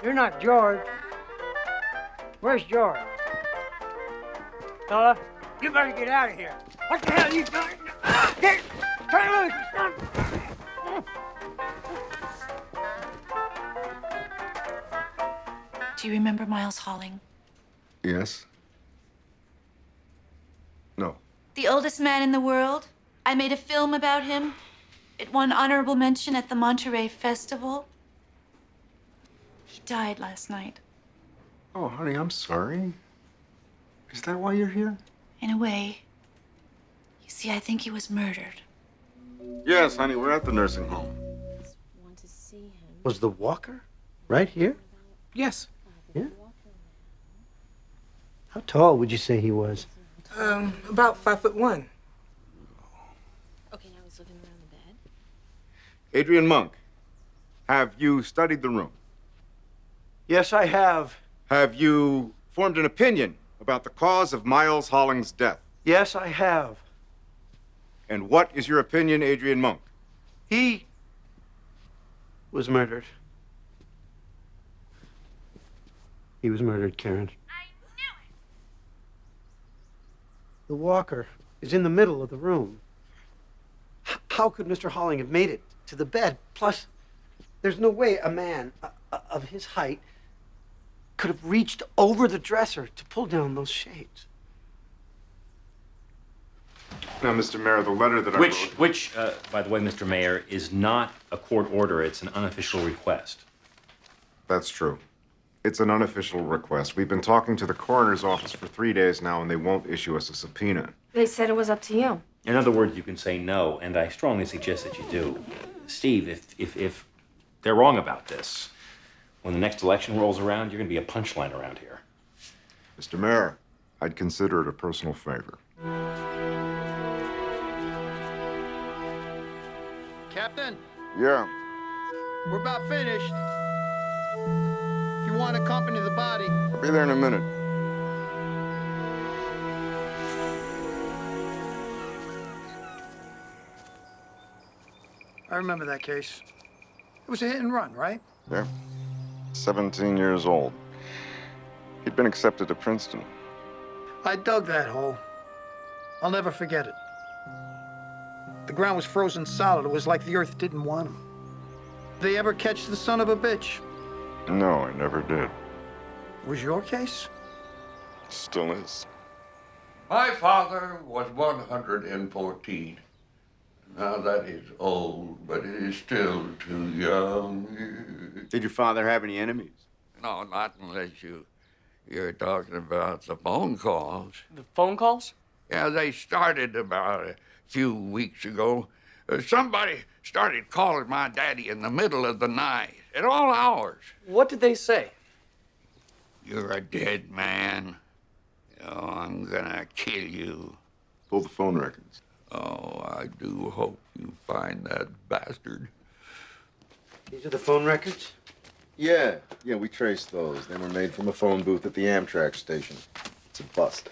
You're not George. Where's George? Fella, you better get out of here. What the hell are you doing? Get, turn loose. Do you remember Miles Halling? Yes. No. The oldest man in the world? I made a film about him. It won honorable mention at the Monterey Festival. He died last night. Oh, honey, I'm sorry. Is that why you're here? In a way. You see, I think he was murdered. Yes, honey, we're at the nursing home. Want to see him. Was the walker right here? Yes. Yeah. How tall would you say he was? About 5'1". Okay, now he's looking around the bed. Adrian Monk, have you studied the room? Yes, I have. Have you formed an opinion about the cause of Miles Holling's death? Yes, I have. And what is your opinion, Adrian Monk? He was murdered. He was murdered, Karen. I knew it! The walker is in the middle of the room. How could Mr. Halling have made it to the bed? Plus, there's no way a man of his height could have reached over the dresser to pull down those shades. Now, Mr. Mayor, the letter that I wrote... Which, by the way, Mr. Mayor, is not a court order. It's an unofficial request. That's true. It's an unofficial request. We've been talking to the coroner's office for 3 days now, and they won't issue us a subpoena. They said it was up to you. In other words, you can say no, and I strongly suggest that you do. Steve, if they're wrong about this, when the next election rolls around, you're going to be a punchline around here. Mr. Mayor, I'd consider it a personal favor. Captain, Yeah. we're about finished. If you want to accompany the body. I'll be there in a minute. I remember that case. It was a hit and run, right? Yeah. 17 years old. He'd been accepted to Princeton. I dug that hole. I'll never forget it. The ground was frozen solid. It was like the earth didn't want him. Did they ever catch the son of a bitch? No, I never did. Was your case? Still is. My father was 114. Now that is old, but it is still too young. Did your father have any enemies? No, not unless you're talking about the phone calls. The phone calls? Yeah, they started about a few weeks ago. Somebody started calling my daddy in the middle of the night, at all hours. What did they say? You're a dead man. Oh, I'm gonna kill you. Pull the phone records. Oh, I do hope you find that bastard. These are the phone records? Yeah, we traced those. They were made from a phone booth at the Amtrak station. It's a bust.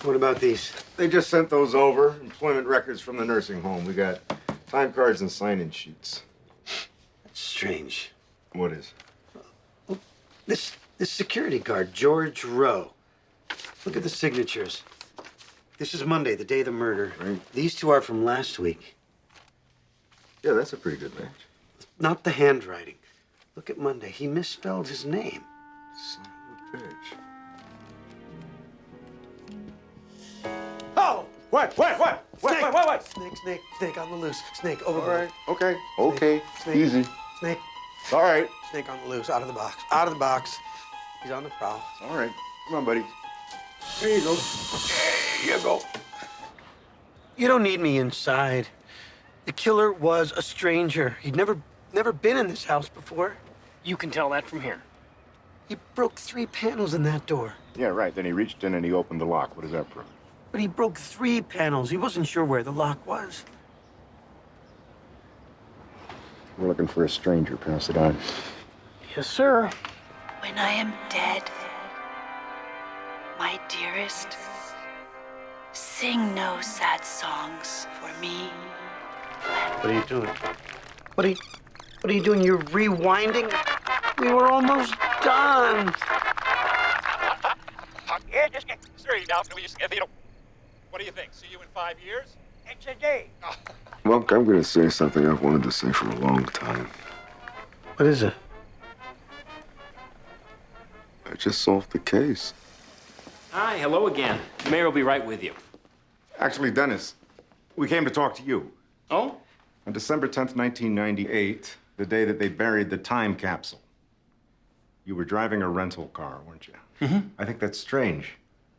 What about these? They just sent those over. Employment records from the nursing home. We got time cards and sign-in sheets. That's strange. What is? This security guard, George Rowe. Look at the signatures. This is Monday, the day of the murder. Right. These two are from last week. Yeah, that's a pretty good match. Not the handwriting. Look at Monday. He misspelled his name. Son of a bitch. Oh! What? Snake on the loose. Snake, overboard. Okay. Snake. Easy. Snake. It's all right. Snake on the loose. Out of the box. Out of the box. He's on the prowl. It's all right. Come on, buddy. There you go. There you go. You don't need me inside. The killer was a stranger. He'd never been in this house before. You can tell that from here. He broke 3 panels in that door. Yeah, right. Then he reached in and he opened the lock. What does that prove? But he broke 3 panels. He wasn't sure where the lock was. We're looking for a stranger. Pass it on. Yes, sir. When I am dead, my dearest, sing no sad songs for me. What are you doing? What are you doing? You're rewinding? We were almost done. Yeah, just get straight now. What do you think? See you in 5 years? It's a day. Monk, I'm going to say something I've wanted to say for a long time. What is it? I just solved the case. Hi, hello again. The mayor will be right with you. Actually, Dennis, we came to talk to you. Oh? On December 10th, 1998, the day that they buried the time capsule, you were driving a rental car, weren't you? Mm-hmm. I think that's strange.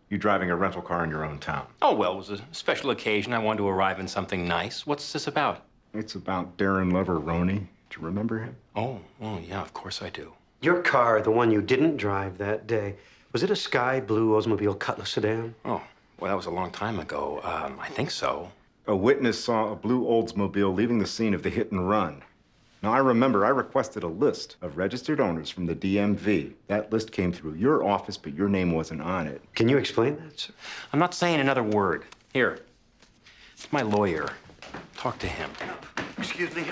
You driving a rental car in your own town. Oh, well, it was a special occasion. I wanted to arrive in something nice. What's this about? It's about Darren Leveroni. Do you remember him? Oh, yeah, of course I do. Your car, the one you didn't drive that day, was it a sky blue Oldsmobile Cutlass sedan? Oh, well, that was a long time ago. I think so. A witness saw a blue Oldsmobile leaving the scene of the hit and run. Now, I remember I requested a list of registered owners from the DMV. That list came through your office, but your name wasn't on it. Can you explain that, sir? I'm not saying another word. Here, it's my lawyer. Talk to him. Excuse me,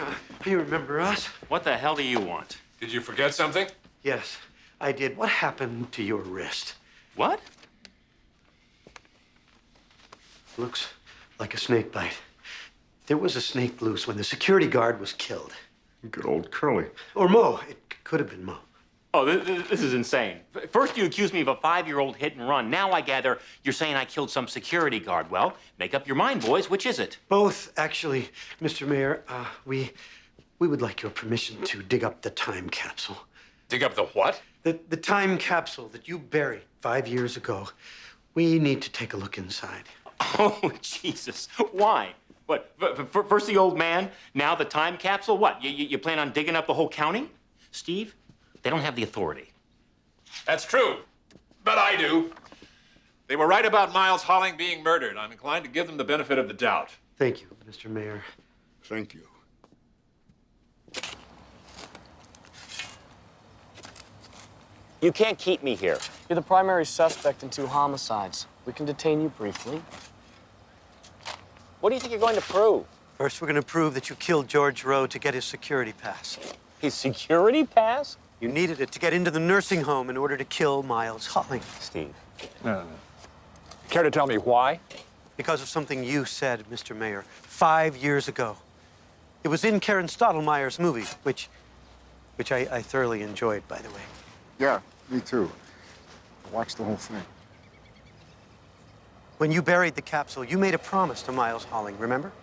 you remember us? What the hell do you want? Did you forget something? Yes, I did. What happened to your wrist? What? Looks like a snake bite. There was a snake loose when the security guard was killed. Good old Curly. Or Mo. It could have been Mo. Oh, this is insane. First you accused me of a 5-year-old hit and run. Now I gather you're saying I killed some security guard. Well, make up your mind, boys. Which is it? Both, actually, Mr. Mayor. We would like your permission to dig up the time capsule. Dig up the what? The time capsule that you buried 5 years ago. We need to take a look inside. Oh, Jesus. Why? What, first the old man, now the time capsule? What, you plan on digging up the whole county? Steve, they don't have the authority. That's true, but I do. They were right about Miles Holling being murdered. I'm inclined to give them the benefit of the doubt. Thank you, Mr. Mayor. Thank you. You can't keep me here. You're the primary suspect in 2 homicides. We can detain you briefly. What do you think you're going to prove? First, we're going to prove that you killed George Rowe to get his security pass. His security pass? You needed it to get into the nursing home in order to kill Miles Holling. Steve. Care to tell me why? Because of something you said, Mr. Mayor, 5 years ago. It was in Captain Stottlemeyer's movie, which I thoroughly enjoyed, by the way. Yeah, me too. I watched the whole thing. When you buried the capsule, you made a promise to Miles Holling, remember?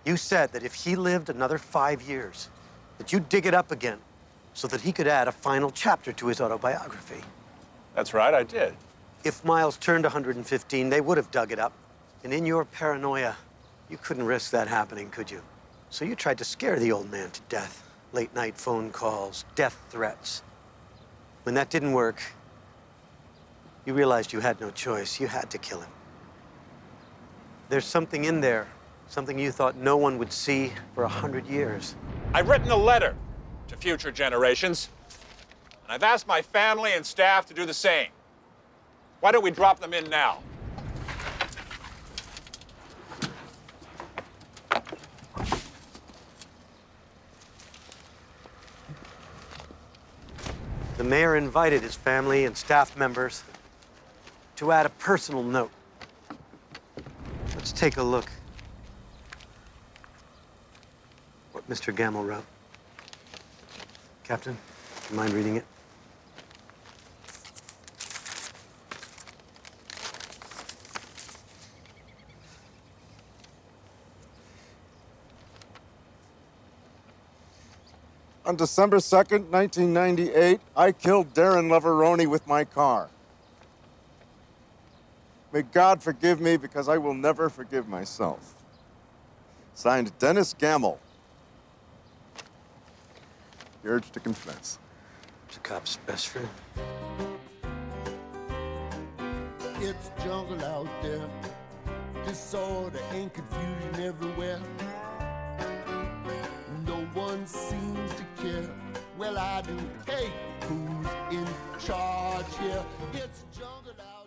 You said that if he lived another 5 years, that you'd dig it up again so that he could add a final chapter to his autobiography. That's right, I did. If Miles turned 115, they would have dug it up. And in your paranoia, you couldn't risk that happening, could you? So you tried to scare the old man to death. Late-night phone calls, death threats. When that didn't work, you realized you had no choice. You had to kill him. There's something in there, something you thought no one would see for 100 years. I've written a letter to future generations, and I've asked my family and staff to do the same. Why don't we drop them in now? The mayor invited his family and staff members to add a personal note. Let's take a look what Mr. Gamble wrote. Captain, do you mind reading it? On December 2nd, 1998, I killed Darren Leveroni with my car. May God forgive me because I will never forgive myself. Signed, Dennis Gamble. The urge to confess. It's a cop's best friend. It's jungle out there, disorder and confusion everywhere. No one seems to care. Well, I do. Hey, who's in charge here? It's jungle out